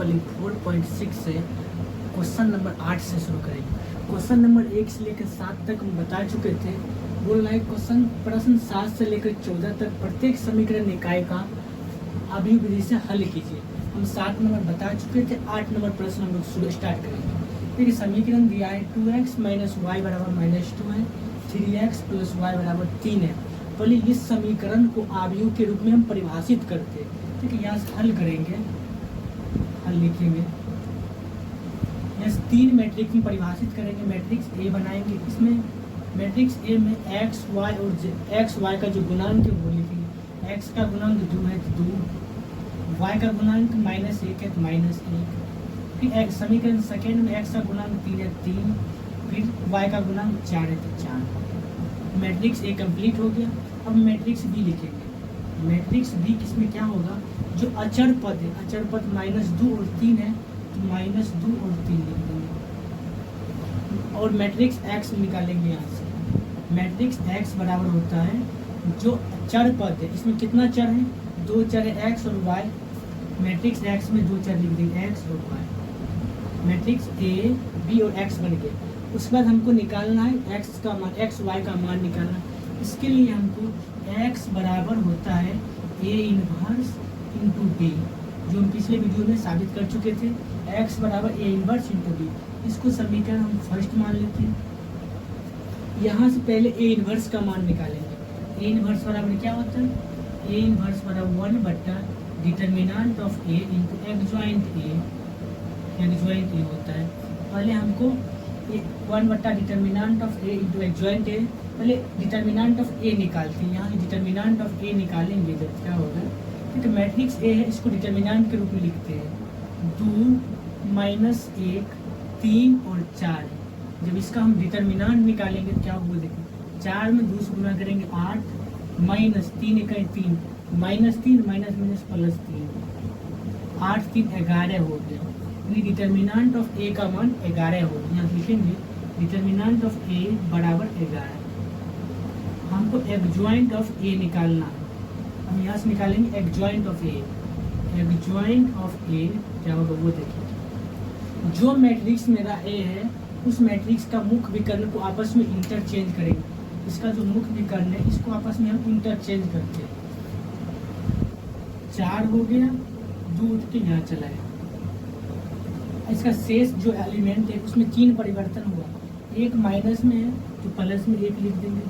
प्रश्नावली 4.6 से question number 8 से शुरू करेंगे। क्वेश्चन नंबर 1 से लेकर 7 तक हम बता चुके थे। बोल रहा है प्रश्न 7 से लेकर 14 तक प्रत्येक समीकरण निकाय का अभी विधि से हल कीजिए। हम 7 नंबर बता चुके थे। 8 नंबर प्रश्न हम लोग शुरू स्टार्ट करेंगे। फिर समीकरण दिया है 2x - y = -2 है, 3x + y = 3 है। पहले इस समीकरण को आव्यूह के रूप में हम परिभाषित करते हैं। ठीक है, यहाँ से हल करेंगे, हल लिखेंगे। यहाँ 3 मैट्रिक्स में परिभाषित करेंगे। मैट्रिक्स ए बनाएंगे। इसमें मैट्रिक्स ए में x y और x y का जो गुणांक है वो लिखेंगे। x का गुणांक 2 है तो 2, y का गुणांक -1 है तो -1। फिर समीकरण सेकेंड में x का गुणांक 3 है 3, फिर y का गुणांक 4 है तो 4। मैट्रिक्स ए कंप्लीट हो गया। अब मैट्रिक्स बी लिखेंगे। मैट्रिक्स बी किसमें क्या होगा, जो अचर पद है, अचर पद -2 और 3 है तो -2 और 3 लिख देंगे। और मैट्रिक्स एक्स निकालेंगे यहाँ से। मैट्रिक्स एक्स बराबर होता है जो चर पद है, इसमें कितना चर है, 2 चर है एक्स और वाई। मैट्रिक्स एक्स में 2 चर लिख देंगे, एक्स और वाई। मैट्रिक्स ए बी और एक्स बन गए। उसके बाद हमको निकालना है एक्स का मान, एक्स वाई का मान निकालना है। इसके लिए हमको एक्स बराबर होता है ए इनवर्स इंटू बी, जो हम पिछले वीडियो में साबित कर चुके थे। एक्स बराबर ए इनवर्स इंटू बी, इसको समीकरण हम फर्स्ट मान लेते हैं। यहाँ से पहले ए इनवर्स का मान निकालेंगे। ए इनवर्स बराबर क्या होता है, ए इनवर्स बराबर 1 / determinant of A into adjoint A. Adjoint A होता है, पहले हमको 1 / determinant of A into adjoint A, पहले डिटर्मिनेंट ऑफ ए निकालते हैं। यहाँ डिटर्मिनेंट ऑफ ए निकालेंगे जब क्या होगा, ठीक है। मैट्रिक्स ए है, इसको डिटर्मिनेंट के रूप में लिखते हैं। 2 - 1 3 और 4 है। जब इसका हम डिटर्मिनेंट निकालेंगे तो क्या होगा, देखिए 4 में 2 से गुना करेंगे 8, -3 = 3, -3 -3 8 3 11 हो गया। डिटर्मिनेंट ऑफ ए का मान 11 हो गया। यहाँ लिखेंगे डिटर्मिनेंट ऑफ ए बराबर 11। हमको एडजॉइंट ऑफ ए निकालना है। हम यहाँ से निकालेंगे adjoint of A. Adjoint of A क्या होगा वो देखिए। जो मैट्रिक्स मेरा ए है उस मैट्रिक्स का मुख्य विकर्ण को आपस में इंटरचेंज करेंगे। इसका जो मुख्य विकर्ण है इसको आपस में हम इंटरचेंज करते हैं। 4 हो गया, 2 उठ के यहाँ चला गया। इसका शेष जो एलिमेंट है उसमें 3 परिवर्तन हुआ। एक माइनस में है तो प्लस में 1 लिख देंगे,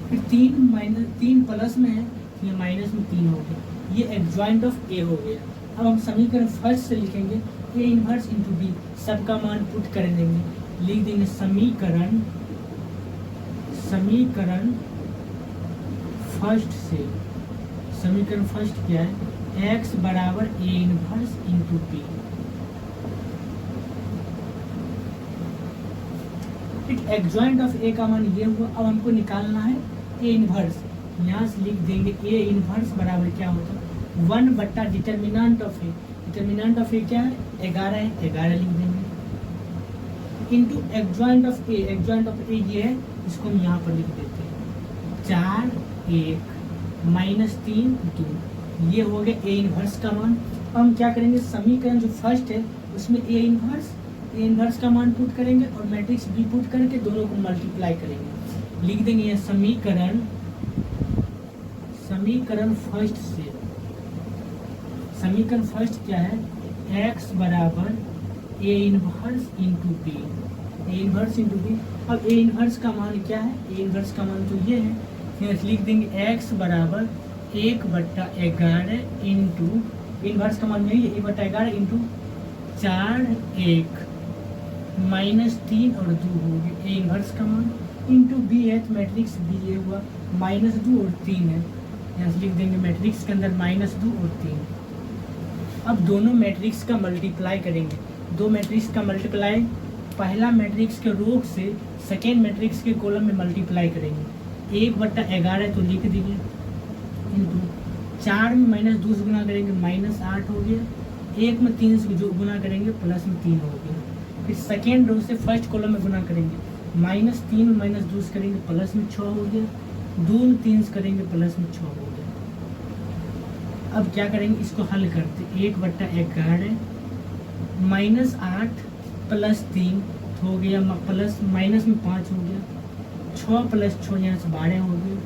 फिर 3 प्लस में है तो ये माइनस में 3 हो गया। ये एडजॉइंट ऑफ ए हो गया। अब हम समीकरण फर्स्ट से लिखेंगे ए इनवर्स इंटू बी, सबका मान पुट कर देंगे, लिख देंगे समीकरण फर्स्ट से। समीकरण फर्स्ट क्या है, एक्स बराबर A inverse into B. Adjoint of A का मान ये हुआ। अब हमको निकालना है ए इनवर्स। यहाँ से लिख देंगे ए इनवर्स बराबर क्या होता है, 1 / determinant of A. Determinant of A क्या है, 11 है, 11 लिख देंगे, into adjoint of A. Adjoint of A ये है, इसको हम यहाँ पर लिख देते हैं 4 1 -3 2। ये हो गया ए इनवर्स का मान। अब हम क्या करेंगे, समीकरण जो फर्स्ट है उसमें ए इनवर्स का मान पुट करेंगे और मैट्रिक्स बी पुट करके दोनों को मल्टीप्लाई करेंगे। लिख देंगे ये समीकरण फर्स्ट से। समीकरण फर्स्ट क्या है, x बराबर A inverse into B. A inverse into B. अब ए इनवर्स का मान क्या है, ए इनवर्स का मान तो ये है, फिर लिख देंगे x बराबर 1/11 इंटू, इनवर्स का मान यही है, 1/11 इंटू 4 1 -3 और 2 हो गए ए इनवर्स का मान, इंटू बी है तो मैट्रिक्स बी ये हुआ -2 और 3 है। यहाँ से लिख देंगे मैट्रिक्स के अंदर -2 और 3। अब दोनों मैट्रिक्स का मल्टीप्लाई करेंगे। 2 मैट्रिक्स का मल्टीप्लाई, पहला मैट्रिक्स के रो से सेकेंड मैट्रिक्स के कॉलम में मल्टीप्लाई करेंगे। 1/11 तो लिख देंगे, इंटू 4 में -2 से गुना करेंगे -8 हो गया, 1 में 3 से जो गुना करेंगे प्लस में 3 हो गया। फिर सेकेंड रो से फर्स्ट कॉलम में गुना करेंगे, -3 में -2 से करेंगे प्लस में 6 हो गया, 2 में 3 से करेंगे प्लस में 6 हो गया। अब क्या करेंगे, इसको हल करते, 1/11 -8 + 3 हो गया, प्लस माइनस में 5 हो गया, 6 + 6 यहाँ से 12 हो गया,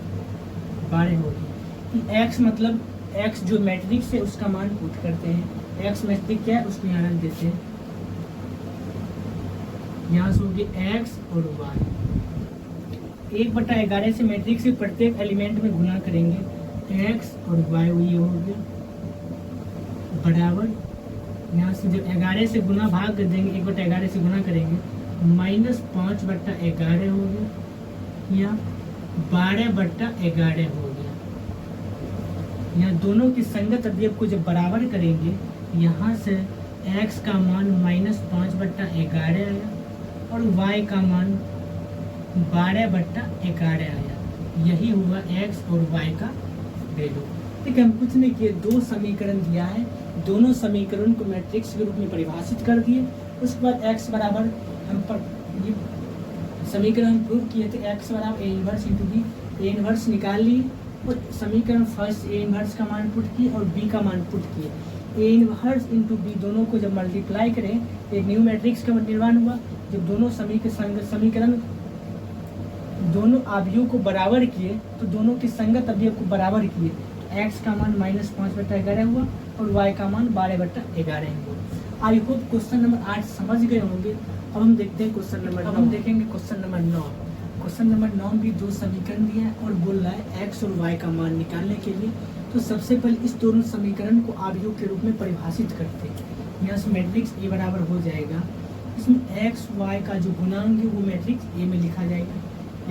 12 हो गया। एक्स मतलब एक्स जो मैट्रिक्स है उसका मान पुट करते हैं। एक्स मैट्रिक्स क्या है उसको यहाँ रख देते हैं। यहाँ से हो गया एक्स और वाई। 1/11 से मैट्रिक्स के प्रत्येक एलिमेंट में गुना करेंगे, एक्स और वाई, ये हो गया बराबर। यहाँ से जब 11 से गुना भाग कर देंगे, 1/11 से गुना करेंगे, -5/11 हो गया या 12/11 हो गया। यहाँ दोनों की संगत अवयव को जब बराबर करेंगे, यहाँ से x का मान -5/11 आया और y का मान 12/11 आया। यही हुआ x और y का वैल्यू। ठीक है, हम कुछ नहीं किए, दो समीकरण दिया है, दोनों समीकरण को मैट्रिक्स के रूप में परिभाषित कर दिए। उसके बाद x बराबर हम पर ये समीकरण हम प्रूव किए थे, x बराबर a inverse into B, a inverse निकाल लिए और समीकरण फर्स्ट a इनवर्स का मान पुट किए और b का मान पुट किए। a इनवर्स इंटू बी दोनों को जब मल्टीप्लाई करें एक न्यू मैट्रिक्स का निर्माण हुआ। जब दोनों समीकरण दोनों अवयव को बराबर किए तो दोनों के संगत अवयव को बराबर किए, तो x का मान -5/11 हुआ और y का मान 12/11 हुआ। आई होप क्वेश्चन नंबर 8 समझ गए होंगे। अब हम देखते हैं क्वेश्चन नंबर 9। हम देखेंगे क्वेश्चन नंबर 9। क्वेश्चन नंबर 9 भी दो समीकरण दिया है और बोल रहा है x और y का मान निकालने के लिए। तो सबसे पहले इस दोनों समीकरण को अवयव के रूप में परिभाषित करते हैं। यहाँ से मैट्रिक्स A बराबर हो जाएगा, इसमें x y का जो गुणांक है वो मैट्रिक्स A में लिखा जाएगा।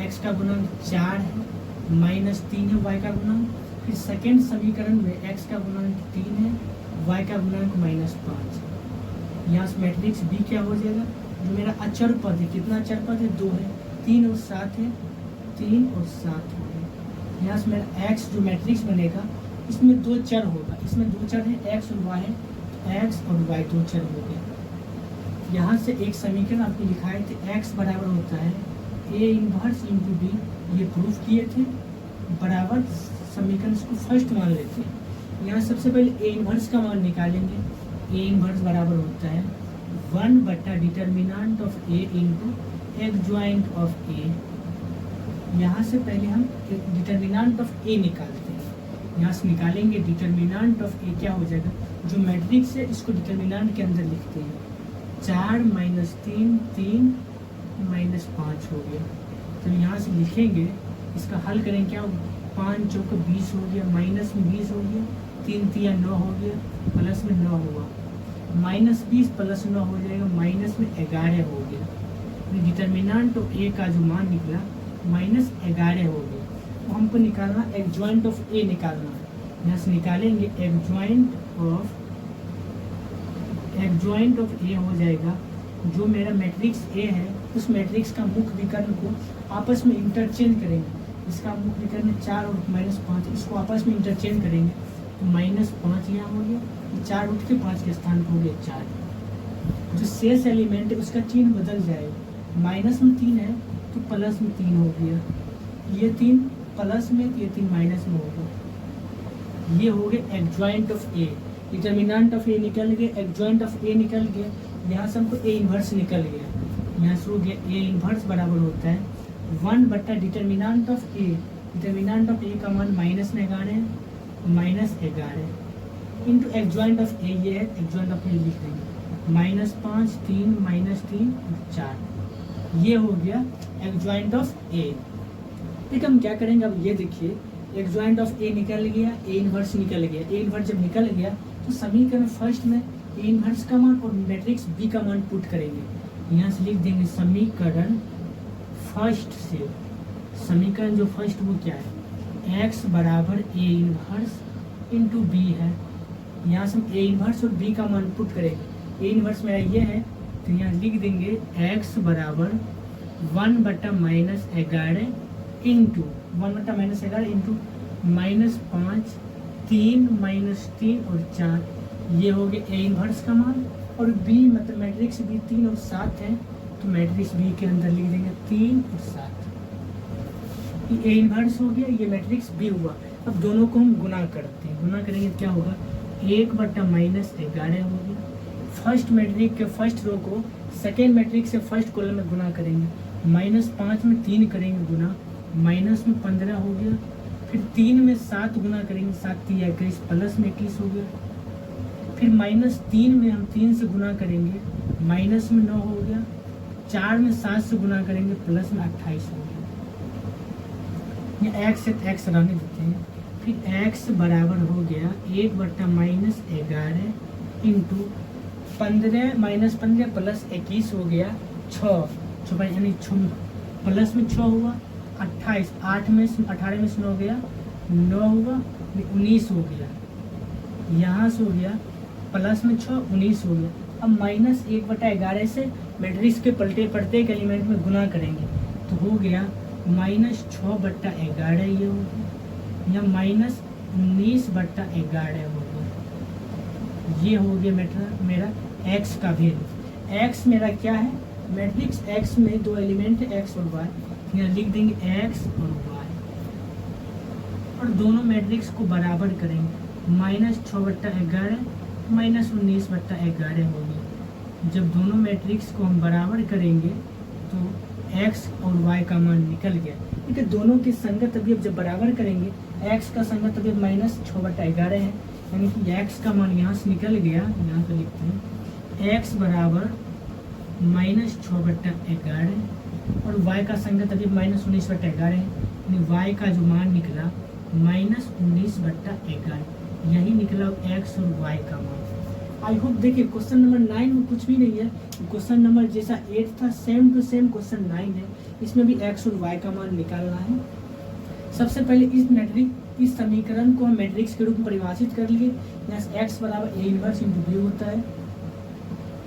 x का गुणांक 4 है, -3 है y का गुणांक। फिर सेकेंड समीकरण में x का गुणांक 3 है, y का गुणांक -5 है। यहाँ से मैट्रिक्स B क्या हो जाएगा, जो मेरा अचर पद है, कितना अचर पद है, 2 है, 3 और 7 है, 3 और 7 हो गए। यहाँ से मेरा x जो मैट्रिक्स बनेगा इसमें 2 चर होगा, इसमें 2 चर है x और y है, x और y 2 चर हो गए। यहाँ से एक समीकरण आपको लिखाए थे, x बराबर होता है a इनवर्स इंटू बी, ये प्रूफ किए थे बराबर। समीकरण को फर्स्ट मान लेते हैं। यहाँ सबसे पहले a इनवर्स का मान निकालेंगे। a इनवर्स बराबर होता है determinant of a into adjoint of a। यहाँ से पहले हम डिटर्मिनेंट ऑफ a निकालते हैं। यहाँ से निकालेंगे डिटर्मिनेंट ऑफ a, क्या हो जाएगा, जो मैट्रिक्स है इसको डिटर्मिनेंट के अंदर लिखते हैं। 4 - 3 3 -5 हो गया। तो यहाँ से लिखेंगे, इसका हल करेंगे, क्या 5 चौक 20 हो गया, माइनस में 20 हो गया, 3 3 9 हो गया, प्लस में 9 हुआ, -20 + 9 हो जाएगा, -11 हो गया। डिटर्मिनेंट ऑफ ए का जो मान निकला -11 हो गया। तो हमको निकालना एडजॉइंट ऑफ ए निकालना है। यहाँ से निकालेंगे एडजॉइंट ऑफ ए हो जाएगा, जो मेरा मैट्रिक्स ए है उस मैट्रिक्स का मुख्य विकर्ण को आपस में इंटरचेंज करेंगे। इसका मुख्य विकर्ण 4 और -5, इसको आपस में इंटरचेंज करेंगे तो -5 यहाँ हो गया, 4 उठ के 5 के स्थान पर हो गया 4। जो शेष एलिमेंट है उसका चिन्ह बदल जाएगा, माइनस में 3 है तो प्लस में 3 हो गया, ये 3 प्लस में, ये 3 माइनस में हो गया। ये हो गया adjoint of A. Determinant of A निकल गया, एडजॉइंट ऑफ ए निकल गया, यहाँ से हमको ए इनवर्स निकल गया। यहाँ से हो गया ए इनवर्स बराबर होता है determinant of A. Determinant of A का मान -11 है, -11 इंटू एडजॉइंट ऑफ ए, ये है एडजॉइंट ऑफ ए, लिख देंगे -5 3 -3 4। ये हो गया एडजॉइंट ऑफ ए। ठीक है, हम क्या करेंगे, अब ये देखिए एडजॉइंट ऑफ ए निकल गया, ए इनवर्स निकल गया। ए इनवर्स जब निकल गया तो समीकरण फर्स्ट में ए इनवर्स का मान और मैट्रिक्स बी का मान पुट करेंगे। यहाँ से लिख देंगे समीकरण फर्स्ट से, समीकरण जो फर्स्ट वो क्या है, x बराबर ए इनवर्स इंटू बी है। यहाँ से हम ए इनवर्स और बी का मान पुट करेंगे। ए इनवर्स मेरा ये है तो यहाँ लिख देंगे x बराबर 1/-11 इंटू 1/-11 इंटू -5 3 -3 और 4। ये हो गया ए इनवर्स का मान और बी मतलब मैट्रिक्स बी 3 और 7 है तो मैट्रिक्स बी के अंदर लिख देंगे 3 और 7। ये ए इनवर्स हो गया, ये मैट्रिक्स बी हुआ। अब दोनों को हम गुना करते हैं, गुना करेंगे क्या होगा, 1/-11 हो गया। फर्स्ट मैट्रिक्स के फर्स्ट रो को सेकेंड मैट्रिक्स से फर्स्ट कॉलम में गुना करेंगे। -5 में 3 करेंगे गुना, माइनस में 15 हो गया। फिर 3 में 7 गुना करेंगे, 7 3 21, प्लस में 21 हो गया। फिर -3 में हम 3 से गुना करेंगे, माइनस में 9 हो गया। 4 में 7 से गुना करेंगे, प्लस में 28 हो गया। ये x है तो x रहने देते हैं। फिर x बराबर हो गया 1/-11 इंटू 15 -15 प्लस 21 हो गया 6 यानी प्लस में 6 हुआ 28, 8 में से 18 में से 9 गया 9 हुआ 19 हो गया। यहाँ से हो गया प्लस में 6 19 हो गया। अब -1/11 से मैट्रिक्स के प्रत्येक एलिमेंट में गुना करेंगे तो हो गया -6/11 ये हो गया, या -19/11 हो गया। ये हो गया मेरा x का वैल्यू। x मेरा क्या है, मैट्रिक्स x में 2 एलिमेंट है x और y, यहाँ लिख देंगे x और y और दोनों मैट्रिक्स को बराबर करेंगे। -6/11 -19/11 हो गया। जब दोनों मैट्रिक्स को हम बराबर करेंगे तो x और y का मान निकल गया। ठीक है, दोनों की संगत अभी जब बराबर करेंगे x का संगत अभी -6/11 है, यानी कि x का मान यहाँ से निकल गया। यहाँ पे लिखते हैं x बराबर -6/11 और y का संगत अभी -19/11 है, यानी y का जो मान निकला -19/11, यही निकला x और y का मान। आई होप देखिए क्वेश्चन नंबर 9 में कुछ भी नहीं है, क्वेश्चन नंबर जैसा 8 था सेम टू सेम क्वेश्चन 9 है। इसमें भी x और y का मान निकालना है। सबसे पहले इस समीकरण को हम मैट्रिक्स के रूप में परिभाषित कर लिए। यहाँ से x बराबर a इनवर्स इंटू b होता है,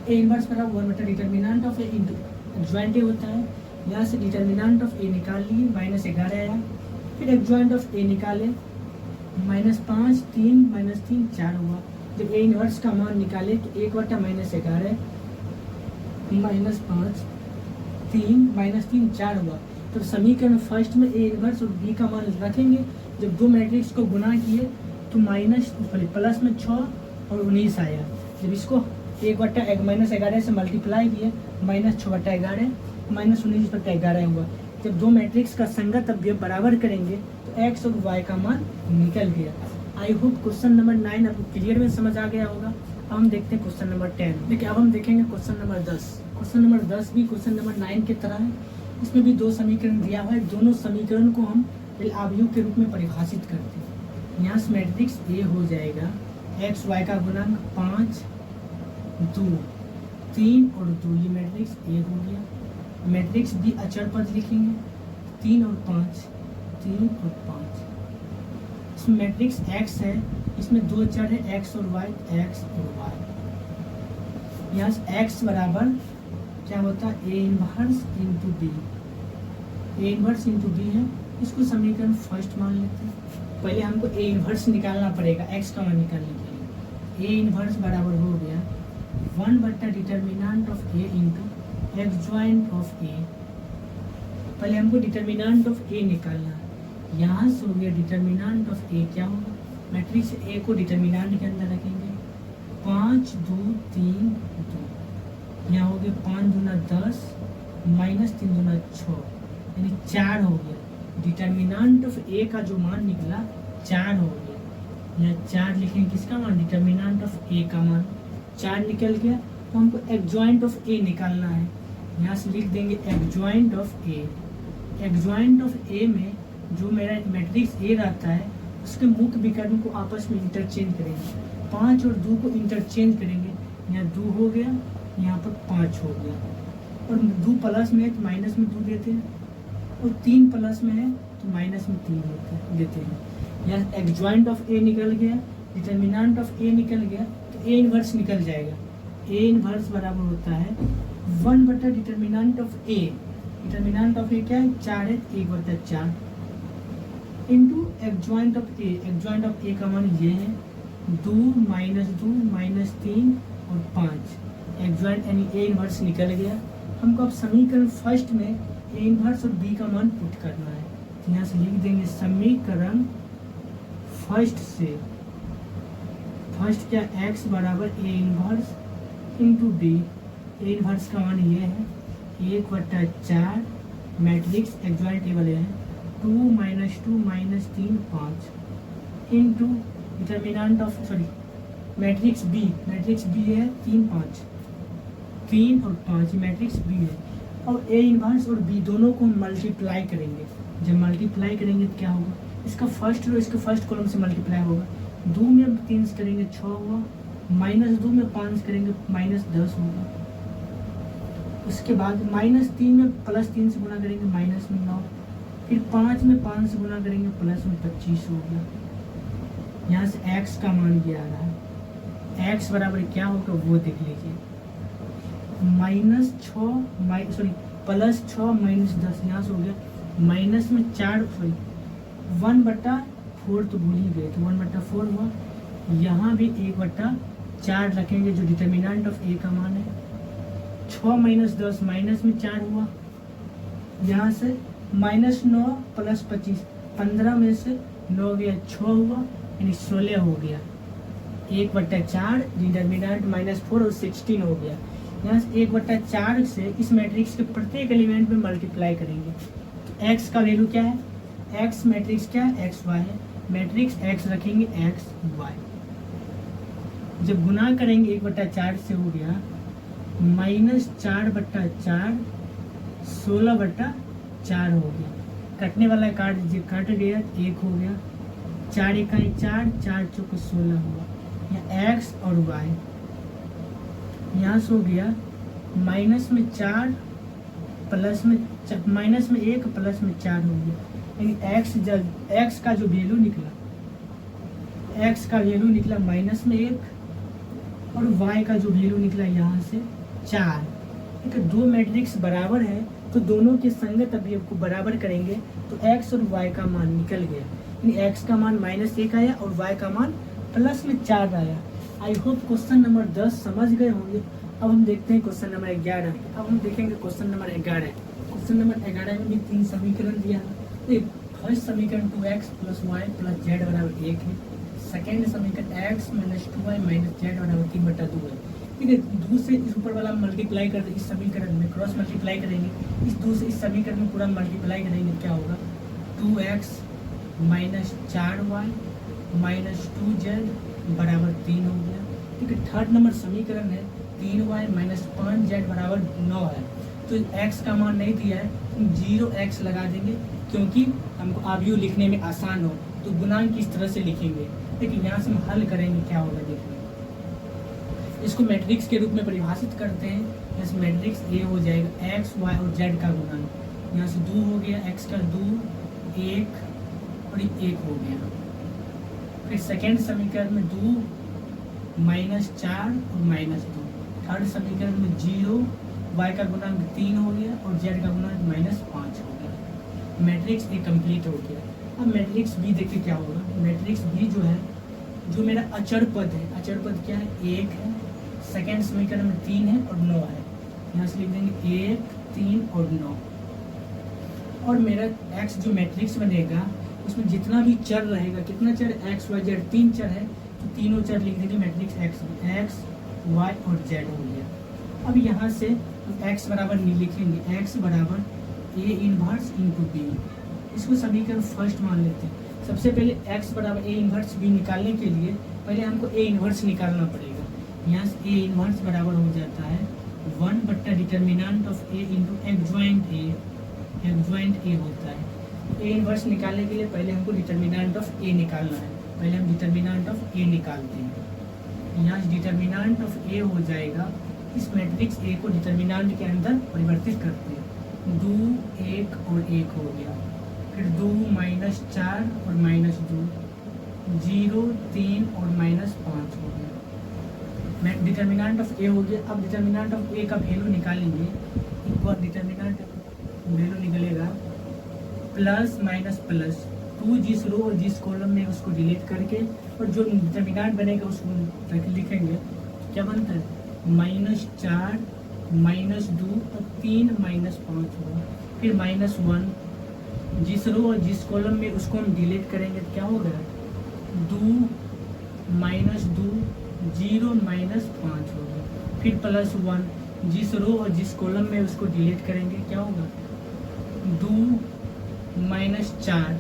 a इनवर्स बराबर determinant of a into adjoint a होता है। यहाँ से डिटर्मिनेंट ऑफ a निकाल लिए, -11 आया। फिर एडजॉइंट ऑफ a निकाले, -5 3 -3 4 हुआ। जब a इनवर्स का मान निकाले तो 1/-11 -5 3 -3 4 हुआ। तो समीकरण फर्स्ट में a इनवर्स और b का मान रखेंगे। जब दो मैट्रिक्स को गुना किए तो प्लस में 6 और 19 आया। जब इसको 1/-11 से मल्टीप्लाई किए -6/11 -19/11 हुआ। जब दो मैट्रिक्स का संगत अवयव बराबर करेंगे तो x और y का मान निकल गया। आई होप क्वेश्चन नंबर 9 आपको क्लियर में समझ आ गया होगा। अब हम देखते हैं क्वेश्चन नंबर 10। देखिए अब हम देखेंगे क्वेश्चन नंबर 10। क्वेश्चन नंबर 10 भी क्वेश्चन नंबर 9 की तरह है। इसमें भी 2 समीकरण दिया हुआ है। दोनों समीकरण को हम अवयव के रूप में परिभाषित करते हैं। यहाँ से मैट्रिक्स ए हो जाएगा एक्स वाई का गुणांक 5 2 3 और 2, ये मैट्रिक्स ए हो गया। मैट्रिक्स बी अचर पद लिखेंगे 3 और 5 3 और 5। इसमें मैट्रिक्स एक्स है, इसमें 2 अचर है एक्स और वाई, एक्स और वाई। यहाँ से एक्स बराबर क्या होता है A inverse into B. A inverse into B है, इसको समीकरण फर्स्ट मान लेते हैं। पहले हमको ए इनवर्स निकालना पड़ेगा एक्स का मान निकालने के लिए। ए इनवर्स बराबर हो गया determinant of A into adjoint of A. पहले हमको डिटर्मिनेंट ऑफ ए निकालना है। यहाँ से हो गया डिटर्मिनेंट ऑफ ए क्या होगा, मैट्रिक्स ए को डिटर्मिनेंट के अंदर रखेंगे 5 2 3 2। यहाँ हो गया 5 दूना 10 -3 दूना 6 यानी 4 हो गया। डिटर्मिनेंट ऑफ ए का जो मान निकला 4 हो गया। यहाँ 4 लिखेंगे, किसका मान, डिटर्मिनेंट ऑफ ए का मान 4 निकल गया। तो हमको एडजॉइंट ऑफ ए निकालना है। यहाँ से लिख देंगे adjoint of A. Adjoint of A में जो मेरा मैट्रिक्स ए रहता है उसके मुख्य विकर्ण को आपस में इंटरचेंज करेंगे। 5 और 2 को इंटरचेंज करेंगे। यहाँ 2 हो गया, यहाँ पर 5 हो गया। और 2 प्लस में है तो माइनस में 2 देते हैं, और 3 प्लस में है तो माइनस में 3 देते हैं। यहाँ एडजॉइंट ऑफ ए निकल गया, डिटर्मिनेंट ऑफ ए निकल गया, तो ए इनवर्स निकल जाएगा। ए इनवर्स बराबर होता है determinant of A. Determinant of A क्या है, 4 है, 1/4 into adjoint of A. Adjoint of A का मान ये है 2 -2 -3 और 5। एडजॉइंट यानी ए इनवर्स निकल गया। हमको अब समीकरण फर्स्ट में ए इनवर्स और बी का मान पुट करना है। तो यहाँ से लिख देंगे समीकरण फर्स्ट से, फर्स्ट क्या, एक्स बराबर A inverse into B. A inverse का मान ये है 1/4 मैट्रिक्स एडजॉइंट ए वाले हैं 2 - 2 - 3 5 into determinant of matrix B है 3 5 3 और 5 मैट्रिक्स बी है। और ए इन्वर्स और बी दोनों को मल्टीप्लाई करेंगे। जब मल्टीप्लाई करेंगे तो क्या होगा, इसका फर्स्ट रो इसके फर्स्ट कॉलम से मल्टीप्लाई होगा। 2 में 3 से करेंगे 6 होगा, -2 में 5 करेंगे -10 होगा। उसके बाद -3 में +3 से गुना करेंगे -9, फिर 5 में 5 से गुना करेंगे +25 हो गया। यहाँ से x का मान ये आ रहा है। x बराबर क्या होगा वो देख लीजिए, -6 +6 यहाँ से हो गया माइनस में 4 1/4 तो भूल ही गए, तो 1/4 हुआ। यहाँ भी 1/4 रखेंगे जो डिटर्मिनेंट ऑफ ए का मान है। 6 - 10 माइनस में 4 हुआ। यहाँ से -9 + 25 15 में से 9 गया 6 हुआ, यानी 16 हो गया। 1/4 डिटर्मिनेंट -4 और 16 हो गया। यहाँ से 1/4 से इस मैट्रिक्स के प्रत्येक एलिमेंट में मल्टीप्लाई करेंगे। तो x का वैल्यू क्या है, x मैट्रिक्स क्या है x y है, मैट्रिक्स x रखेंगे x y। जब गुना करेंगे 1/4 से हो गया -4/4 16/4 हो गया। कटने वाला काट दीजिए, कट गया 1 हो गया। 4 × 4 4 × 4 16 हुआ। यहाँ x और y यहाँ से हो गया -4 -1 +4 हो गया। यानी x का जो वैल्यू निकला -1 और y का जो वैल्यू निकला यहाँ से 4। ठीक है, दो मैट्रिक्स बराबर है तो दोनों के संगत अवयव को बराबर करेंगे तो x और y का मान निकल गया। यानी x का मान -1 आया और y का मान +4 आया। आई होप क्वेश्चन नंबर 10 समझ गए होंगे। अब हम देखते हैं क्वेश्चन नंबर 11। अब हम देखेंगे क्वेश्चन नंबर 11। क्वेश्चन नंबर 11 में भी 3 समीकरण दिया है। फर्स्ट समीकरण 2x + y + z = 1 है। सेकेंड समीकरण x - 2y - z = 3/2 है। ठीक है, 2 से इस ऊपर वाला मल्टीप्लाई कर इस समीकरण में क्रॉस मल्टीप्लाई करेंगे। इस 2 से इस समीकरण में पूरा मल्टीप्लाई करेंगे, क्या होगा 2x - 4y - 2z = 3 हो गया। ठीक है, थर्ड नंबर समीकरण है 3y - 5z = 9 है। तो x का मान नहीं दिया है, 0x लगा देंगे क्योंकि हमको अवयव लिखने में आसान हो। तो गुणांक किस तरह से लिखेंगे, लेकिन यहाँ से हम हल करेंगे, क्या होगा देखिए। इसको मैट्रिक्स के रूप में परिभाषित करते हैं। इस मैट्रिक्स ए हो जाएगा x, y और z का गुणांक। यहाँ से 2 हो गया, x का 2 1 और 1 हो गया। फिर सेकेंड समीकरण में 2 -4 और -2। थर्ड समीकरण में 0, y का गुणांक 3 हो गया और z का गुणांक -5 हो गया। मैट्रिक्स ए कंप्लीट हो गया। अब मैट्रिक्स बी देखिए क्या होगा। मैट्रिक्स बी जो है, जो मेरा अचर पद है, अचर पद क्या है 1 है। सेकेंड समीकरण में 3 है और 9 है। यहाँ से लिख देंगे 1 3 और 9। और मेरा x जो मैट्रिक्स बनेगा उसमें जितना भी चर रहेगा, कितना चर x y z 3 चर है, तो तीनों चर लिख देंगे मैट्रिक्स x y और z हो गया। अब यहाँ से हम x बराबर नहीं लिखेंगे, x बराबर a इनवर्स इंटू बी। इसको समीकरण फर्स्ट मान लेते हैं। सबसे पहले x बराबर a इनवर्स b निकालने के लिए पहले हमको a इनवर्स निकालना पड़ेगा। यहाँ से a इनवर्स बराबर हो जाता है determinant of a into adjoint a होता है। a इनवर्स निकालने के लिए पहले हमको डिटर्मिनेंट ऑफ a निकालना है। पहले हम डिटर्मिनेंट ऑफ a निकालते हैं। यहाँ से डिटर्मिनेंट ऑफ a हो जाएगा, इस मैट्रिक्स a को डिटर्मिनेंट के अंदर परिवर्तित करते हैं। 2 1 और 1 हो गया। फिर 2 -4 और -2 0 3 और -5 हो गया। डिटर्मिनेंट ऑफ a हो गया। अब डिटर्मिनेंट ऑफ a का वैल्यू निकालेंगे। एक बार डिटर्मिनेंट वैल्यू निकलेगा प्लस माइनस प्लस 2 जिस रो और जिस कॉलम में उसको डिलीट करके और जो डिटर्मिनेंट बनेगा उसको लिखेंगे। क्या बनता है -4 -2 और 3 -5 होगा। फिर -1 जिस रो और जिस कॉलम में उसको हम डिलीट करेंगे तो क्या होगा 2 -2 0 -5 होगा। फिर प्लस 1, जिस रो और जिस कॉलम में उसको डिलीट करेंगे क्या होगा, 2 माइनस 4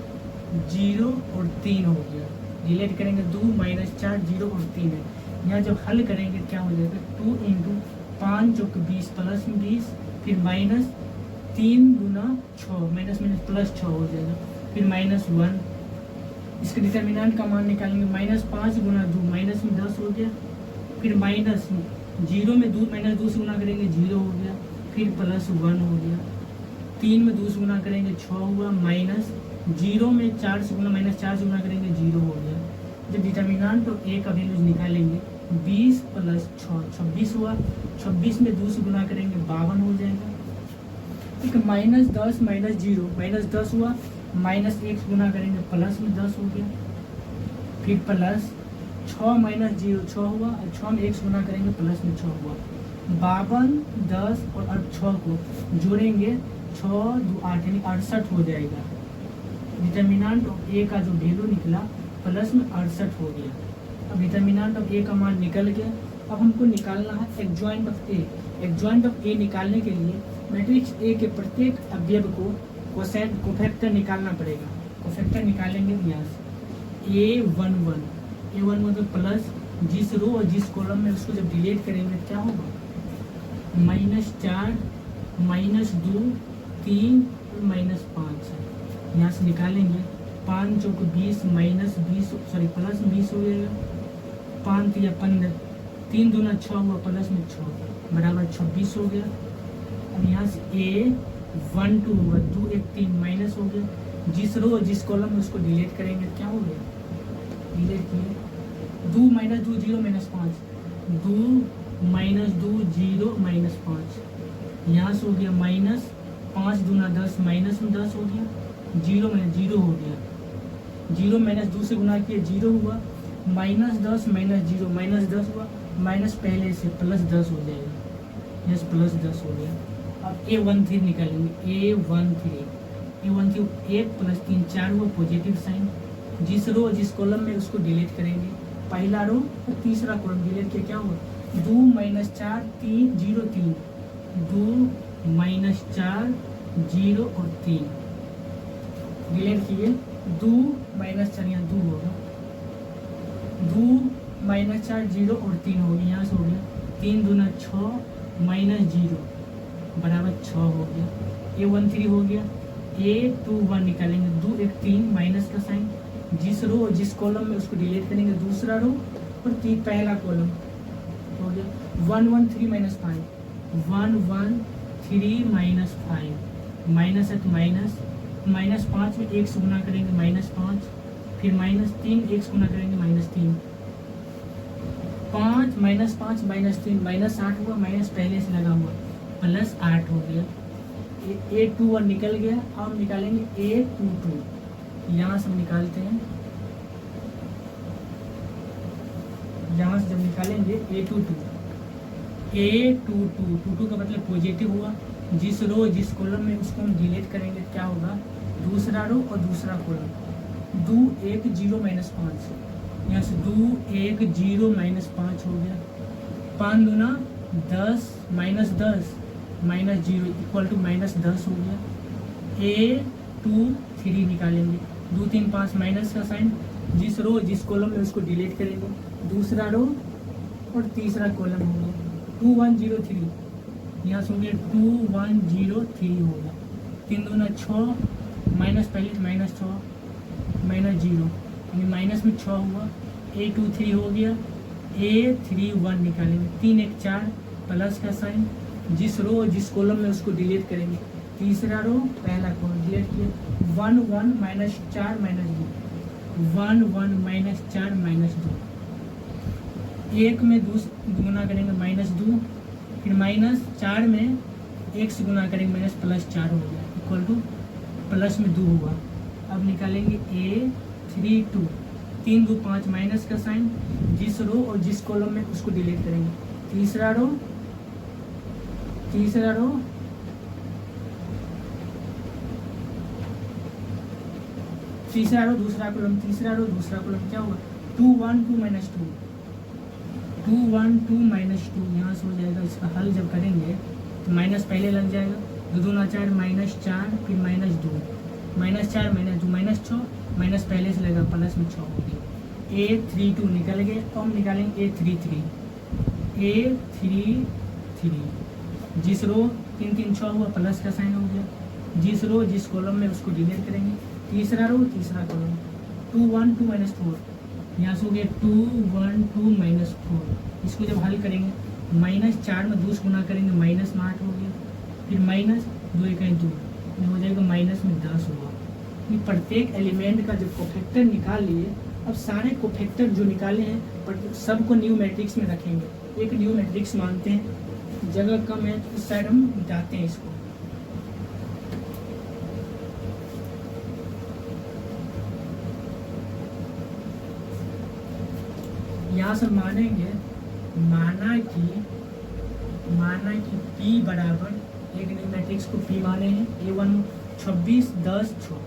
0 और 3 हो गया। डिलीट करेंगे 2 माइनस 4 0 और 3 है। यहाँ जब हल करेंगे क्या हो जाएगा, 2 इंटू 5 जो कि 20 प्लस 20, फिर माइनस 3 गुना 6 माइनस माइनस प्लस 6 हो जाएगा, फिर माइनस 1। इसके डिटर्मिनेंट का मान निकालेंगे, माइनस 5 गुना 2 माइनस में 10 हो गया, फिर माइनस 0 में 2 माइनस 2 से गुना करेंगे 0 हो गया, फिर प्लस 1 हो गया, 3 में 2 से गुना करेंगे 6 हुआ, माइनस 0 में 4 से गुना माइनस 4 से गुना करेंगे 0 हो गया। जब डिटर्मिनेंट और ए का वैल्यूज निकालेंगे 20 प्लस 6 26 हुआ, 26 में 2 से गुना करेंगे 52 हो जाएगा। ठीक है, माइनस 10 माइनस 0 माइनस 10 हुआ, माइनस 1 से गुना करेंगे प्लस में 10 हो गया, फिर प्लस 6 माइनस 0 6 हुआ, और 6 में 1 से गुना करेंगे प्लस में 6 हुआ। 52 10 और अब 6 को जोड़ेंगे 6 2 8 यानी 68 हो जाएगा। डिटर्मिनेंट ऑफ ए का जो वैल्यू निकला प्लस में 68 हो गया। अब डिटर्मिनेंट ऑफ ए का मान निकल गया। अब हमको निकालना है adjoint of A. Adjoint of A निकालने के लिए मैट्रिक्स ए के प्रत्येक अवयव को कोफैक्टर निकालना पड़ेगा। कोफैक्टर निकालेंगे यहाँ से A11 मतलब प्लस जिस रो और जिस कॉलम में उसको जब डिलीट करेंगे क्या होगा, -4 -2 3 और -5 है। यहाँ से निकालेंगे 5 चौक 20 माइनस 20 सॉरी प्लस 20 हो जाएगा, 5 या 15 3 दूना 6 हुआ, प्लस में 6 बराबर 26 हो गया। अब यहाँ से A12 होगा, 2 1 3 माइनस हो गया, जिस रो और जिस कॉलम में उसको डिलीट करेंगे क्या हो गया, डिलीट किए 2 माइनस 2 0 माइनस 5 2 माइनस 2 0 माइनस 5, यहाँ से हो गया माइनस 5 दूना 10 माइनस में 10 हो गया, 0 माइनस 0 हो गया, 0 माइनस 2 से गुना किया 0 हुआ, माइनस 10 माइनस 0 माइनस 10 हुआ, माइनस पहले से प्लस 10 हो जाएगा, यस प्लस 10 हो गया। अब A13 निकालेंगे, A13 1 प्लस 3 4 हुआ, पॉजिटिव साइन, जिस रो जिस कॉलम में उसको डिलीट करेंगे, पहला रो और तीसरा कॉलम डिलीट किया क्या हुआ, 2 माइनस 4 3 0 3 2 माइनस 4 0 और 3 डिलीट किए, 2 माइनस 4 यहाँ 2 होगा, 2 माइनस 4 0 और 3 हो गया, यहाँ से हो गया 3 दूना 6 माइनस 0 बराबर 6 हो गया। A13 हो गया। A21 निकालेंगे, 2 1 3 माइनस का साइन, जिस रो और जिस कॉलम में उसको डिलीट करेंगे दूसरा रो और पहला कॉलम हो गया 1 1 3 माइनस 5 1 1 3 माइनस 5 माइनस है तो माइनस 5 में 1 से गुना करेंगे -5, फिर -3 1 से गुना करेंगे -3, 5 -5 -3 -8 हुआ, माइनस पहले से लगा हुआ प्लस 8 हो गया। A21 निकल गया। अब हम निकालेंगे A22, यहाँ से हम निकालते हैं, यहाँ से जब निकालेंगे A22 का मतलब पॉजिटिव हुआ, जिस रो जिस कॉलम में उसको हम डिलीट करेंगे क्या होगा, दूसरा रो और दूसरा कॉलम, 2 1 0 -5, यहाँ से 2 1 0 -5 हो गया, 5 दूना 10 -10 -0 इक्वल टू -10 हो गया। A23 निकालेंगे, 2 3 5 माइनस का साइन, जिस रो जिस कॉलम में उसको डिलीट करेंगे दूसरा रो और तीसरा कॉलम हो गया, 2 1 0 3, यहाँ से हो गया 2 1 0 3 हो गया, 3 दूना 6 माइनस पहले -6 -0 यानी माइनस में 6 हुआ। A23 हो गया। A31 निकालेंगे, 3 1 4 प्लस का साइन, जिस रो जिस कॉलम में उसको डिलीट करेंगे तीसरा रो पहला कॉलम डिलीट किया, 1 1 -4 -2 1 1 -4 -2, 1 में 2 गुना करेंगे -2, फिर -4 में 1 से गुना करेंगे +4 हो गया इक्वल टू प्लस में 2 हुआ। अब निकालेंगे A32, 3 2 5 माइनस का साइन, जिस रो और जिस कॉलम में उसको डिलीट करेंगे तीसरा रो दूसरा कॉलम, तीसरा कॉलम क्या होगा, 2 1 2 -2 2 1 2 माइनस 2 यहाँ से हो जाएगा। इसका हल जब करेंगे तो माइनस पहले लग जाएगा, 2 दूना 4 माइनस 4 फिर minus 2 minus 4 minus 2 minus 6 minus पहले से लगेगा प्लस में 6 हो गया। A32 निकल गए। तो हम निकालेंगे A33 जिस रो 3 3 6 हुआ प्लस का साइन हो गया। जिस रो जिस कॉलम में उसको डिलीट करेंगे। तीसरा रो तीसरा कॉलम 2 1 2 माइनस 4 यहाँ से हो गया 2 1 2 माइनस 4। इसको जब हल करेंगे माइनस 4 में 2 से गुना करेंगे माइनस में 8 हो गया। फिर माइनस 2 1 2 हो जाएगा माइनस में 10 हुआ। ये प्रत्येक एलिमेंट का जब कोफैक्टर निकाल लिए, अब सारे कोफैक्टर जो निकाले हैं पर सबको न्यू मैट्रिक्स में रखेंगे। एक न्यू मैट्रिक्स मानते हैं, जगह कम है तो इस साइड हम मिटाते हैं इसको। यहाँ से मानेंगे माना कि P बराबर एक न्यू मैट्रिक्स को P माने हैं A1 26 10 6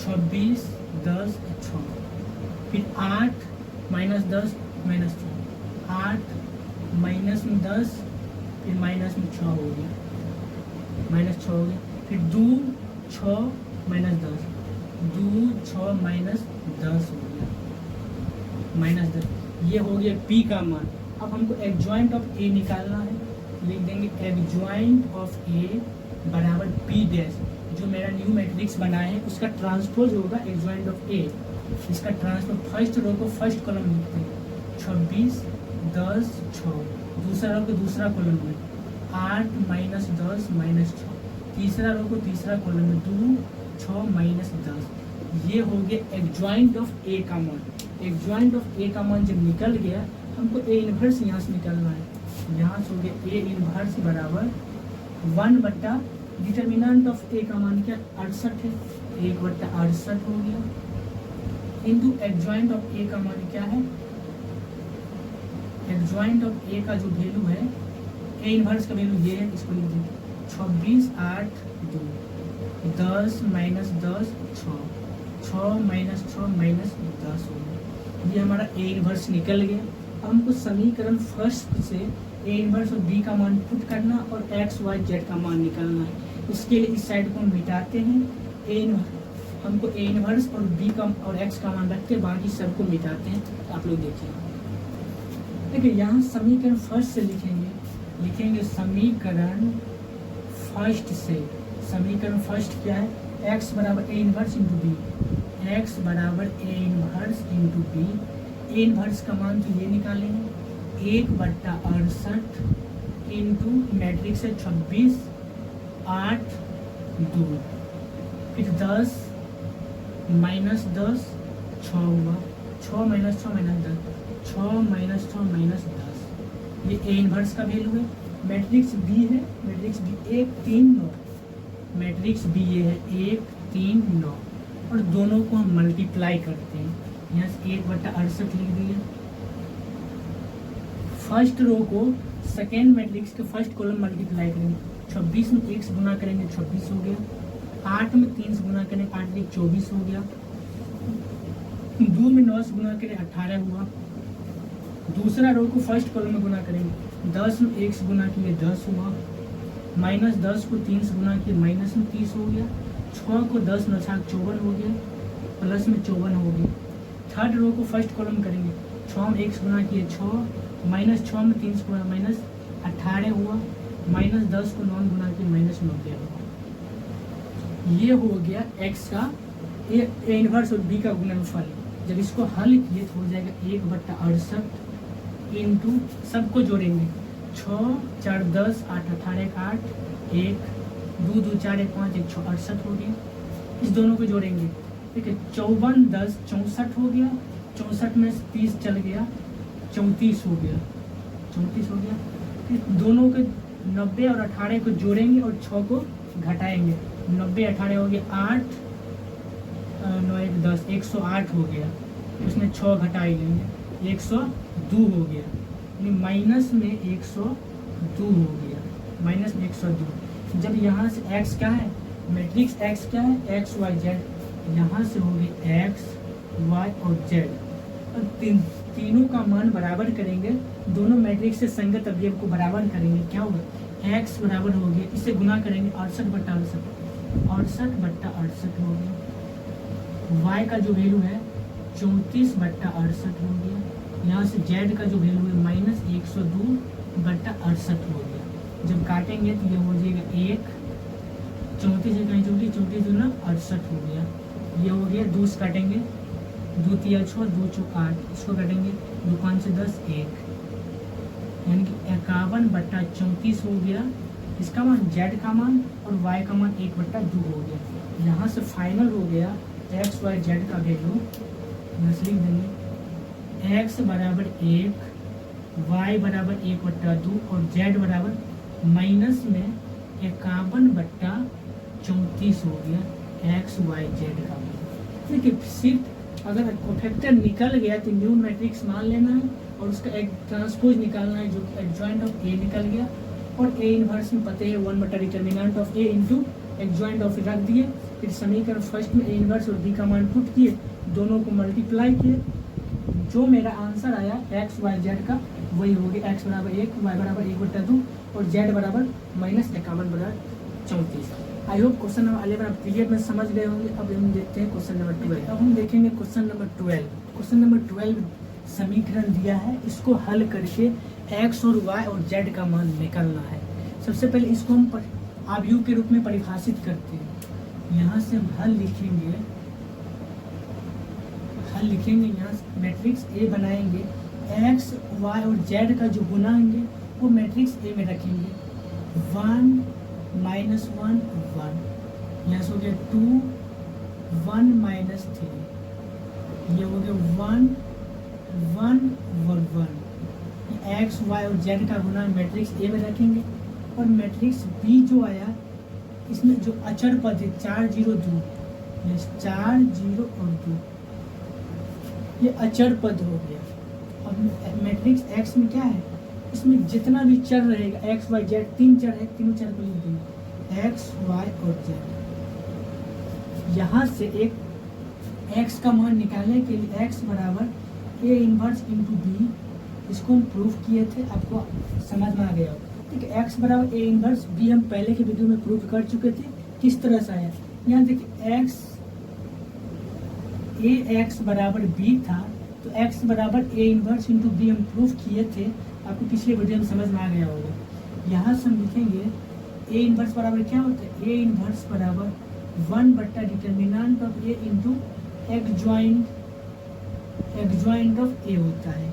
26 10 6 फिर 8 माइनस 10 माइनस 6 8 माइनस में 10 फिर माइनस में 6 हो गया माइनस 6 हो गया। फिर 2 6 माइनस 10 2 6 माइनस 10 हो गया माइनस 10। ये हो गया P का मान। अब हमको एडजॉइंट ऑफ A निकालना है। लिख देंगे एडजॉइंट ऑफ A बराबर P डैश, जो मेरा न्यू मैट्रिक्स बना है उसका ट्रांसपोज होगा एडजॉइंट ऑफ A। इसका ट्रांसपोज फर्स्ट रो को फर्स्ट कॉलम लिखते हैं 26 10 6, दूसरा रो को दूसरा कॉलम में 8 माइनस 10 माइनस 6, तीसरा रो को तीसरा कॉलम में 2 6 माइनस 10। ये हो गया एडजॉइंट ऑफ A का मान। एडजॉइंट ऑफ A का मान जब निकल गया, हमको A इनवर्स यहाँ से निकालना है। यहाँ से हो गया A इनवर्स बराबर 1 बट्टा डिटर्मिनेंट ऑफ A का मान क्या 68 है, 1 बट्टा 68 हो गया इंटू एडजॉइंट ऑफ A का मान क्या है। एडजॉइंट ऑफ A का जो वैल्यू है, A इनवर्स का वैल्यू ये है, इसको लिख देंगे 26 8 2 10 माइनस 10 6 6 माइनस 6 माइनस 10 हो गया। ये हमारा A इनवर्स निकल गया। अब हमको समीकरण फर्स्ट से A इनवर्स और B का मान पुट करना और X Y Z का मान निकालना है। उसके लिए इस साइड को हम मिटाते हैं। हमको A इनवर्स और B का और X का मान रख के बाकी सबको मिटाते हैं। आप लोग देखिए, देखिए यहाँ समीकरण फर्स्ट से लिखेंगे समीकरण फर्स्ट से। समीकरण फर्स्ट क्या है, x बराबर A inverse into B, x बराबर A inverse into B. A inverse का मान तो ये निकालेंगे 1 बट्टा 68 इंटू मैट्रिक्स है 26 8 2 फिर 10 माइनस 10 6 हुआ 6 माइनस 6 माइनस 10 6 माइनस 6 माइनस 10। ये A इनवर्स का वैल्यू है। मैट्रिक्स बी है, मैट्रिक्स बी 1 3 9, मैट्रिक्स बी ये है 1 3 9 और दोनों को हम मल्टीप्लाई करते हैं। यहाँ से 1 बट्टा 68 लिख दिए। फर्स्ट रो को सेकेंड मैट्रिक्स के फर्स्ट कॉलम मल्टीप्लाई करेंगे। 26 में 1 से गुना करेंगे 26 हो गया। 8 में 3 से गुना करेंगे 8 में 24 हो गया। 2 में 9 से गुना करें 18 हुआ। दूसरा रो को फर्स्ट कॉलम में गुना करेंगे 10 में 1 से गुना किए 10 हुआ। माइनस 10 को 3 से गुना किए माइनस में 30 हो गया। 6 को 10 9 54 हो गया, प्लस में 54 हो गया। थर्ड रो को फर्स्ट कॉलम करेंगे 6 में 1 से गुना किए 6, माइनस 6 में 3 से गुना माइनस 18 हुआ। माइनस 10 को 9 गुना किए माइनस 90 हुआ। ये हो गया x का A इनवर्स और B का गुणनफल। जब इसको हल किए तो हो जाएगा 1 बट्टा 68 इंटू सबको जोड़ेंगे 6 4 10 8 18 8 1 2 2 4 1 5 1 6 68 हो गया। इस दोनों को जोड़ेंगे, ठीक है। 54 10 64 हो गया। 64 में 30 चल गया 34 हो गया 34 हो गया। फिर दोनों के 90 और 18 को जोड़ेंगे और 6 को घटाएंगे। 90 18 हो गया 8 9 1 10 108 हो गया। उसमें 6 घटाई लेंगे 102 हो गया, यानी माइनस में 102 हो गया, माइनस में 102। जब यहाँ से x क्या है, मैट्रिक्स x क्या है x y z, यहाँ से हो गई x y और z और तीनों का मान बराबर करेंगे, दोनों मैट्रिक्स से संगत अवयव को बराबर करेंगे, क्या होगा, x बराबर हो गया, इसे गुना करेंगे 68/68 हो गया। y का जो वैल्यू है 34/68 हो गया। यहाँ से z का जो वैल्यू है -102/68 हो गया। जब काटेंगे तो ये हो जाएगा 1, 34 से कहीं 34 दूना 68 हो गया। ये हो गया, 2 से काटेंगे, 2 तिया 6, 2 चौक 8, इसको काटेंगे 2 5 से 10 1, यानी कि 51/34 हो गया। इसका मान z का मान और y का मान 1/2 हो गया। यहाँ से फाइनल हो गया x y z का वैल्यू, लिख देंगे x बराबर 1, y बराबर 1/2 और z बराबर माइनस में 51/34 हो गया x y z का वैल्यू। देखिए सिर्फ अगर कोफैक्टर निकल गया तो न्यू मैट्रिक्स मान लेना है और उसका एक ट्रांसपोज निकालना है जो कि एडजॉइंट ऑफ ए निकल गया, और ए इनवर्स में पते हैं determinant of A into adjoint of रख दिए, फिर समीकरण फर्स्ट में ए इनवर्स और बी का मान पुट किए, दोनों को मल्टीप्लाई किए, जो मेरा आंसर आया एक्स वाई जेड का वही हो गया, एक्स बराबर 1, वाई बराबर 1/2 और जेड बराबर -51/34। आई होप क्वेश्चन नंबर 11 आप क्लियर में समझ गए होंगे। अब हम देखते हैं क्वेश्चन नंबर 12। अब हम देखेंगे क्वेश्चन नंबर 12। क्वेश्चन नंबर 12 समीकरण दिया है, इसको हल करके एक्स और वाई और जेड का मान निकालना है। सबसे पहले इसको हम आव्यूह के रूप में परिभाषित करते हैं। यहाँ से हम हल लिखेंगे, यहाँ से मैट्रिक्स ए बनाएंगे, एक्स वाई और जेड का जो गुना होंगे वो मैट्रिक्स ए में रखेंगे, 1 -1 1, यहाँ से हो गया 2 1 -3, ये हो गया 1 1 1 1। एक्स वाई और जेड का गुना मैट्रिक्स ए में रखेंगे, और मैट्रिक्स बी जो आया इसमें जो अचर पद है 4 0 2, 4 0 और 2, ये अचर पद हो गया। अब मैट्रिक्स एक्स में क्या है, इसमें जितना भी चर रहेगा एक्स वाई जेड, 3 चर है, तीनों चर को लिख देंगे एक्स वाई और जेड। यहाँ से एक एक्स का मान निकालने के लिए एक्स बराबर ए इनवर्स इंटू बी, इसको हम प्रूफ किए थे, आपको समझ में आ गया। ठीक है, एक्स बराबर ए इनवर्स बी हम पहले के वीडियो में प्रूफ कर चुके थे, किस तरह से आया। यहाँ देखिए एक्स बराबर बी था, तो एक्स बराबर ए इनवर्स इंटू बी हम प्रूफ किए थे, आपको पिछले वीडियो में समझ में आ गया होगा। यहाँ से हम लिखेंगे ए इनवर्स बराबर क्या होता है, ए इनवर्स बराबर determinant of A into adjoint of A होता है।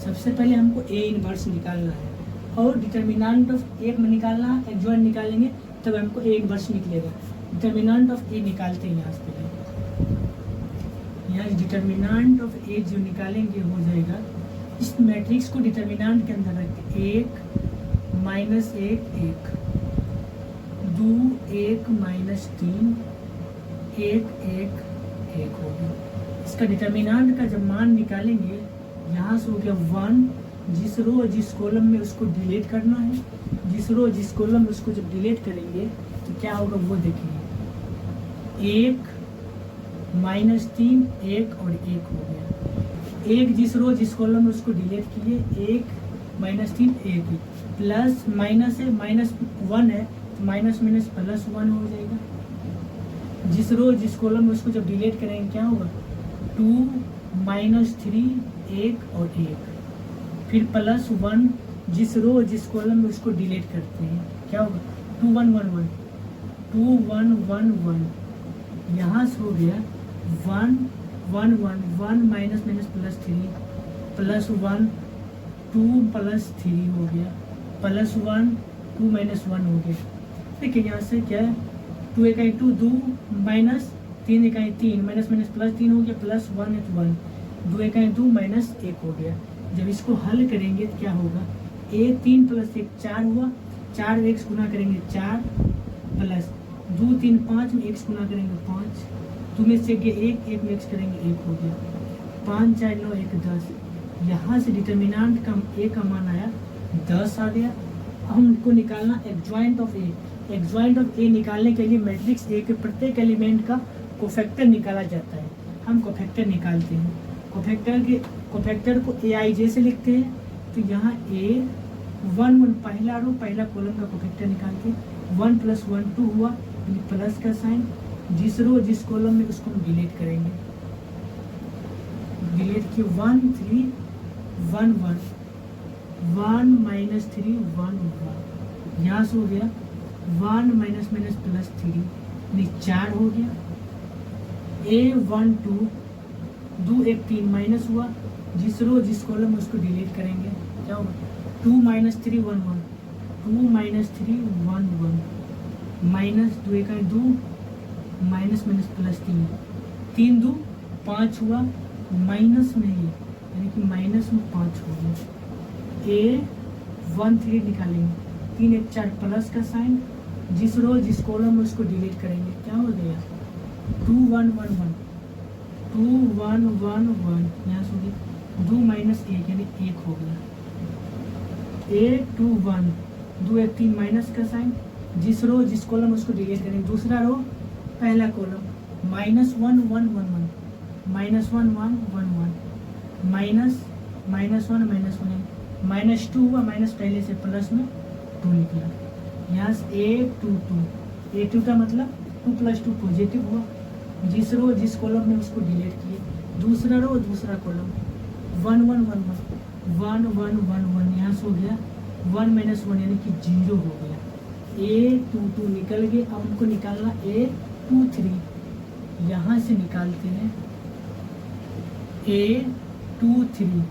सबसे पहले हमको ए इनवर्स निकालना है और डिटर्मिनेंट ऑफ ए में निकालना है, एडजॉइंट निकालेंगे तब हमको ए इनवर्स निकलेगा। डिटर्मिनेंट ऑफ ए निकालते हैं यहाँ से पहले, यहाँ डिटर्मिनेंट ऑफ ए जो निकालेंगे हो जाएगा, इस मैट्रिक्स को डिटर्मिनेंट के अंदर रखते 1 -1 1, 2 1 -3 1 1 1 हो गया। इसका डिटर्मिनेंट का जब मान निकालेंगे, यहाँ से हो गया 1, जिस रो जिस कॉलम में उसको डिलीट करना है, जिस रो जिस कॉलम में उसको जब डिलीट करेंगे तो क्या होगा वो देखेंगे, 1 -3 1 और 1 हो गया। 1 जिस रो जिस कॉलम में उसको डिलीट किए, 1 -3 1, प्लस माइनस है -1 है तो माइनस +1 हो जाएगा। जिस रो जिस कॉलम में उसको जब डिलीट करेंगे क्या होगा, 2 -3 1 और 1, फिर +1 जिस रो जिस कॉलम में उसको डिलीट करते हैं क्या होगा, 2 1 1 1 2 1 1 1, यहाँ से हो गया 1 1 1 1 -3 +1 2 +3 हो गया, +1 2 -1 हो गया। देखिए यहाँ से क्या है, 2 1 2 2 -3 1 3 -+3 हो गया, +1 है तो 1, 2 1 2 -1 हो गया। जब इसको हल करेंगे तो क्या होगा, a 3 + 1 4 हुआ, 4 x गुना करेंगे 4 प्लस 2 3 5 में x गुना करेंगे 5, 2 में से 1 1 में x करेंगे 1 हो गया, 5 4 9 1 10। यहाँ से डिटर्मिनेंट का a का मान आया 10 आ गया। अब हमको निकालना adjoint of A. Adjoint of A निकालने के लिए मैट्रिक्स ए के प्रत्येक एलिमेंट का कोफैक्टर निकाला जाता है। हम कोफैक्टर निकालते हैं। कोफैक्टर के कोफैक्टर को AIJ से लिखते हैं, तो यहाँ A11 पहला रो पहला कॉलम का कोफैक्टर निकाल के 1 + 1 2 हुआ, यानी प्लस का साइन, जिस रो जिस कॉलम में उसको हम डिलीट करेंगे, डिलीट किए 1 3 1 1 1 - 3 1 1, यहाँ से हो गया 1 - +3 यानी 4 हो गया। A1 2 2 1 3 माइनस हुआ, जिस रो जिस कॉलम में उसको डिलीट करेंगे, क्या होगा 2 - 3 1 1 2 - 3 1 1 माइनस 2 1 2 माइनस +3 3 2 5 हुआ, माइनस में ही यानी कि माइनस में 5 हो गया। A13 निकालेंगे, 3 1 4 प्लस का साइन, जिस रो जिस कॉलम में उसको डिलीट करेंगे, क्या हो गया 2 1 1 1 2 1 1 1, यहाँ से हो गया 2 - 1 यानी 1 हो गया। A21 2 1 3 माइनस का साइन, जिस रो जिस कॉलम में उसको डिलीट करेंगे, दूसरा रो पहला कॉलम -1 1 1 1 -1 1 1 1 माइनस -1 -2 हुआ, माइनस पहले से प्लस में 2 निकला। यहाँ से A22 का मतलब 2 + 2 पॉजिटिव हुआ, जिस रो जिस कॉलम में उसको डिलीट किए, दूसरा रो दूसरा कॉलम 1 1 1 1 1 1 1 1, यहाँ से हो गया 1 - 1 यानी कि 0 हो गया। A22 निकल गए। अब हमको निकालना A23, यहाँ से निकालते हैं A23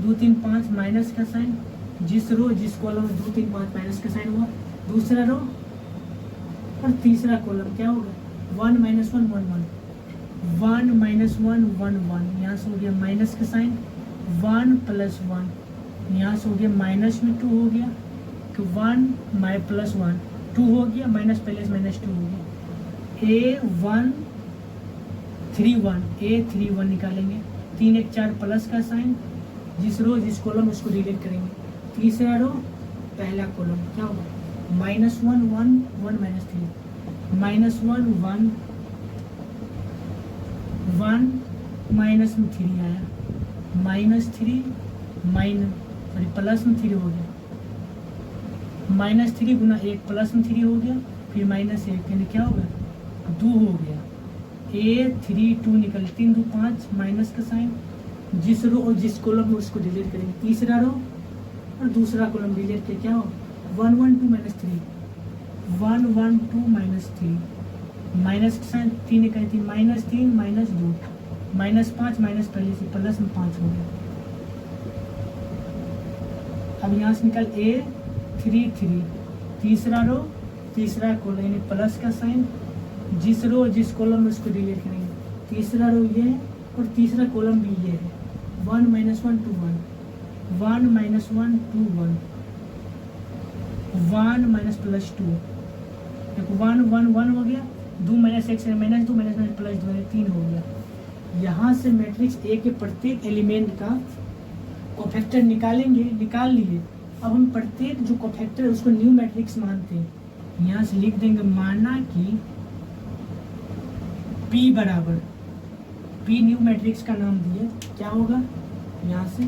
2 3 5 माइनस का साइन, जिस रो जिस कॉलम में 2 3 5 माइनस का साइन हुआ, दूसरा रो और तीसरा कॉलम क्या होगा 1 - 1 1 1 1 - 1 1 1, यहाँ से हो गया माइनस का साइन 1 + 1, यहाँ से हो गया माइनस में 2 हो गया, तो 1 + 1 2 हो गया, माइनस पहले से -2 हो गया। A31 निकालेंगे, 3 1 4 प्लस का साइन, जिस रो जिस कॉलम उसको डिलीट करेंगे, तीसरा रो पहला कॉलम क्या होगा -1 1 1 -3 -1 1 1 माइनस में 3 आया, -3 प्लस में 3 हो गया, -3 गुना 1 प्लस में 3 हो गया, फिर -1 यानी क्या होगा 2 हो गया। A32 निकल 3 2 5 माइनस का साइन, जिस रो और जिस कॉलम में उसको डिलीट करेंगे, तीसरा रो और दूसरा कॉलम डिलीट किया, क्या होगा 1 1 2 -3 1 1 2 -3 माइनस का साइन, 3 1 3 -3 -2 -5 माइनस पहले से प्लस में 5 हो गया। अब यहाँ से निकल A33 तीसरा रो तीसरा कॉलम यानी प्लस का साइन, जिस रो जिस कॉलम में उसको डिलीट करेंगे, तीसरा रो ये है और तीसरा कॉलम भी ये है, 1 - 1 2 1 1 - 1 2 1 1 +2, देखो 1 1 1 हो गया, 2 - 1 -2 +2 3 हो गया। यहाँ से मैट्रिक्स ए के प्रत्येक एलिमेंट का कोफैक्टर निकालेंगे, निकाल लिए। अब हम प्रत्येक जो कोफैक्टर है उसको न्यू मैट्रिक्स मानते हैं। यहाँ से लिख देंगे, माना कि P बराबर, P न्यू मैट्रिक्स का नाम दिए, क्या होगा यहाँ से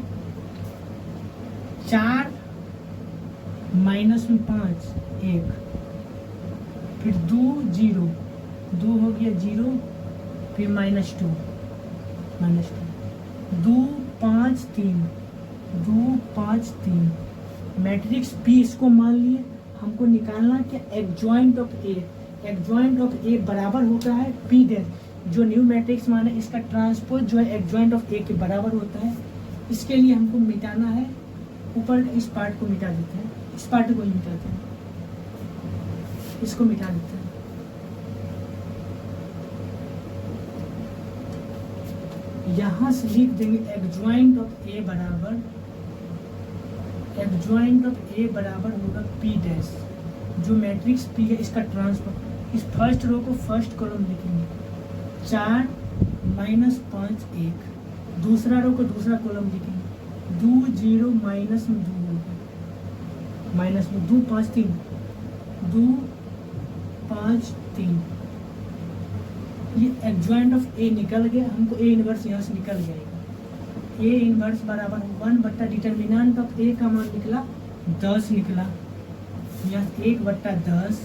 4 - 5 1, फिर 2 0 2 हो गया 0, फिर -2 2 5 3 2 5 3 मैट्रिक्स P इसको मान लिए। हमको निकालना क्या adjoint of A, adjoint of A बराबर होता है P डैश, जो न्यू मैट्रिक्स माने इसका ट्रांसपोज जो है एडजॉइंट ऑफ A के बराबर होता है। इसके लिए हमको मिटाना है, ऊपर इस पार्ट को मिटा देते हैं, इस पार्ट को ही मिटाते हैं, इसको मिटा देते हैं। यहाँ से लिख देंगे एडजॉइंट ऑफ A बराबर, एडजॉइंट ऑफ A बराबर होगा P डैश, जो मैट्रिक्स P है इसका ट्रांसपोज। इस फर्स्ट रो को फर्स्ट कॉलम लिखेंगे, 4 - 5 1, दूसरा रो को दूसरा कॉलम लिखेंगे, 2 0 माइनस में 2 हो गया, माइनस में 2 5 3 2 5 3, ये एडजॉइंट ऑफ A निकल गया। हमको A इनवर्स यहाँ से निकल जाएगा, ए इनवर्स बराबर 1 बट्टा डिटर्मिनेंट ऑफ ए का मान निकला 10 निकला, यहाँ 1/10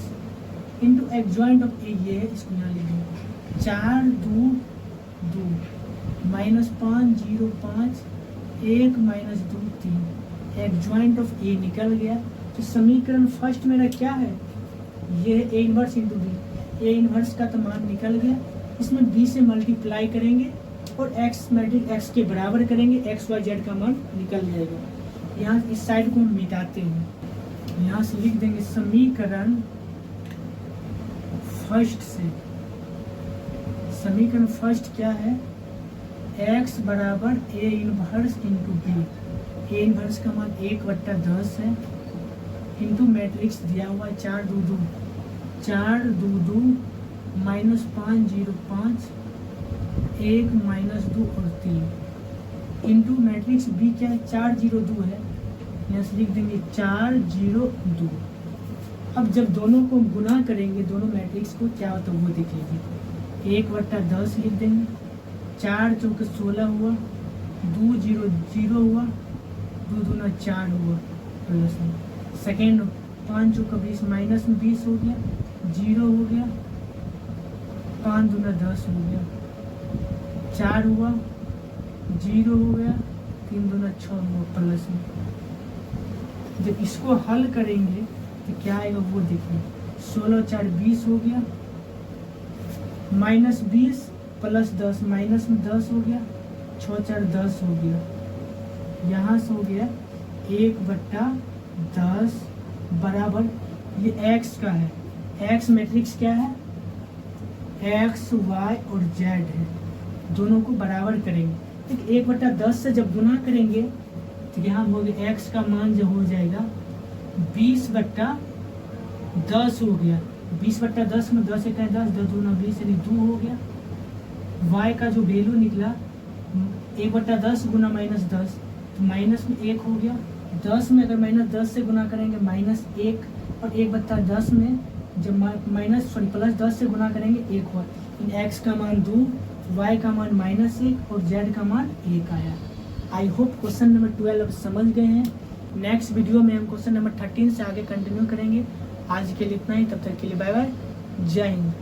इंटू एडजॉइंट ऑफ ए, ये इसको यहाँ लिख देंगे 4 2 2 -5 0 5 1 -2 3, एडजॉइंट ऑफ ए निकल गया। तो समीकरण फर्स्ट मेरा क्या है, ये A inverse into B, A inverse का तो मान निकल गया, इसमें बी से मल्टीप्लाई करेंगे और एक्स मैट्रिक्स एक्स के बराबर करेंगे, एक्स वाई जेड का मान निकल जाएगा। यहाँ इस साइड को हम मिटाते हैं, यहाँ से लिख देंगे समीकरण फर्स्ट से, समीकरण फर्स्ट क्या है, x बराबर A inverse into B, A inverse का मान 1/10 है इंटू मैट्रिक्स दिया हुआ है 4 2 2 -5 0 5 1 -2 और 3 इंटू मैट्रिक्स बी क्या है 4 0 2 है, यहाँ से लिख देंगे 4 0 2। अब जब दोनों को गुना करेंगे, दोनों मैट्रिक्स को, क्या होता है वो देख लीजिए, 1/10 लिख देंगे, 4 चौके 16 हुआ, 2 0 0 हुआ, 2 दूना 4 हुआ, प्लस में सेकेंड 5 चौका 20 माइनस में 20 हो गया, 0 हो गया, 5 दूना 10 हो गया, 4 हुआ, 0 हो गया, 3 दूना 6 हुआ, प्लस में। जब इसको हल करेंगे तो क्या आएगा वो देखिए, 16 4 20 हो गया, -20 प्लस 10 माइनस में 10 हो गया, 6 4 10 हो गया, यहाँ से हो गया 1/10 बराबर, ये x का है, x मैट्रिक्स क्या है, x y और z है, दोनों को बराबर करेंगे। ठीक, 1/10 से जब गुना करेंगे तो यहाँ हो गया x का मान जो हो जाएगा 20/10 हो गया, 20/10 में 10 1 10, 10 दूना 20 यानी 2 हो गया। y का जो वैल्यू निकला 1/10 गुना -10 तो माइनस में 1 हो गया, 10 में अगर -10 से गुना करेंगे -1 और 1/10 में जब प्लस 10 से गुना करेंगे 1 हुआ, x का मान 2, y का मान -1 और z का मान 1 आया। आई होप क्वेश्चन नंबर 12 अब समझ गए हैं। नेक्स्ट वीडियो में हम क्वेश्चन नंबर 13 से आगे कंटिन्यू करेंगे। आज के लिए इतना ही, तब तक के लिए बाय बाय, जय हिंद।